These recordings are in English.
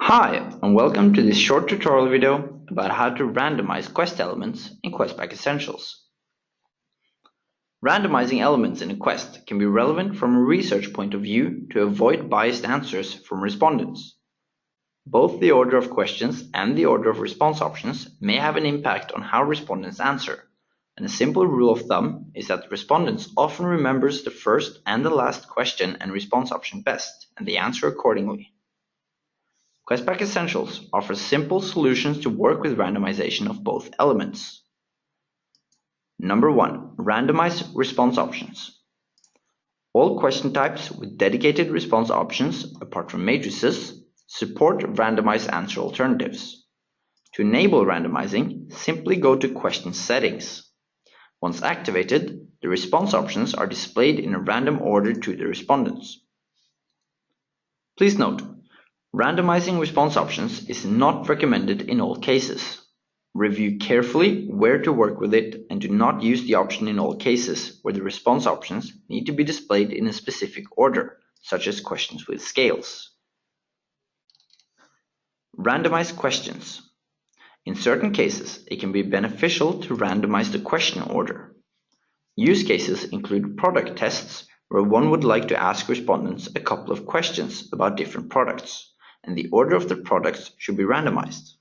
Hi, and welcome to this short tutorial video about how to randomize quest elements in Questback Essentials. Randomizing elements in a quest can be relevant from a research point of view to avoid biased answers from respondents. Both the order of questions and the order of response options may have an impact on how respondents answer, and a simple rule of thumb is that respondents often remembers the first and the last question and response option best, and they answer accordingly. Questback Essentials offers simple solutions to work with randomization of both elements. Number 1. Randomize response options. All question types with dedicated response options, apart from matrices, support randomized answer alternatives. To enable randomizing, simply go to Question Settings. Once activated, the response options are displayed in a random order to the respondents. Please note, randomizing response options is not recommended in all cases. Review carefully where to work with it and do not use the option in all cases where the response options need to be displayed in a specific order, such as questions with scales. Randomize questions. In certain cases, it can be beneficial to randomize the question order. Use cases include product tests where one would like to ask respondents a couple of questions about different products, and the order of the products should be randomized.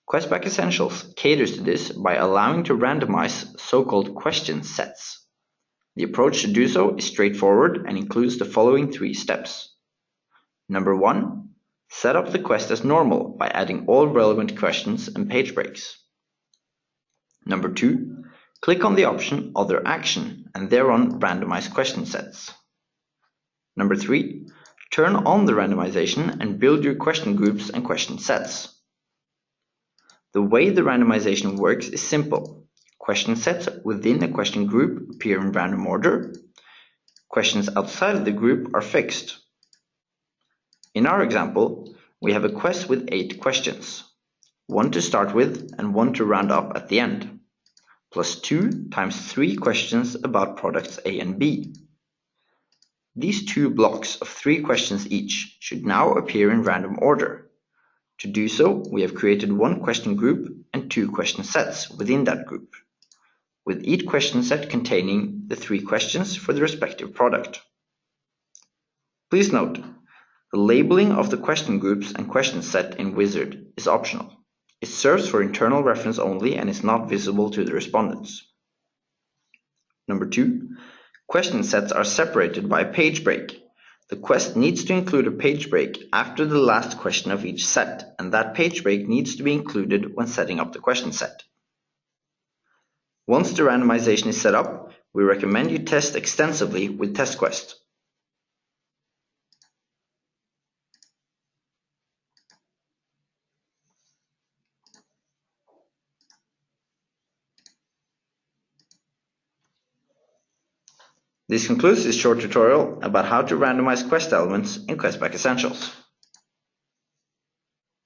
Questback Essentials caters to this by allowing to randomize so-called question sets. The approach to do so is straightforward and includes the following 3 steps. Number 1. Set up the quest as normal by adding all relevant questions and page breaks. Number 2. Click on the option Other Action and thereon randomize question sets. Number 3. Turn on the randomization and build your question groups and question sets. The way the randomization works is simple. Question sets within a question group appear in random order. Questions outside of the group are fixed. In our example, we have a quest with 8 questions, 1 to start with and 1 to round up at the end, plus 2 times 3 questions about products A and B. These 2 blocks of 3 questions each should now appear in random order. To do so, we have created 1 question group and 2 question sets within that group, with each question set containing the 3 questions for the respective product. Please note, the labeling of the question groups and question set in Wizard is optional. It serves for internal reference only and is not visible to the respondents. Number 2. Question sets are separated by a page break. The quest needs to include a page break after the last question of each set, and that page break needs to be included when setting up the question set. Once the randomization is set up, we recommend you test extensively with TestQuest. This concludes this short tutorial about how to randomize quest elements in Questback Essentials.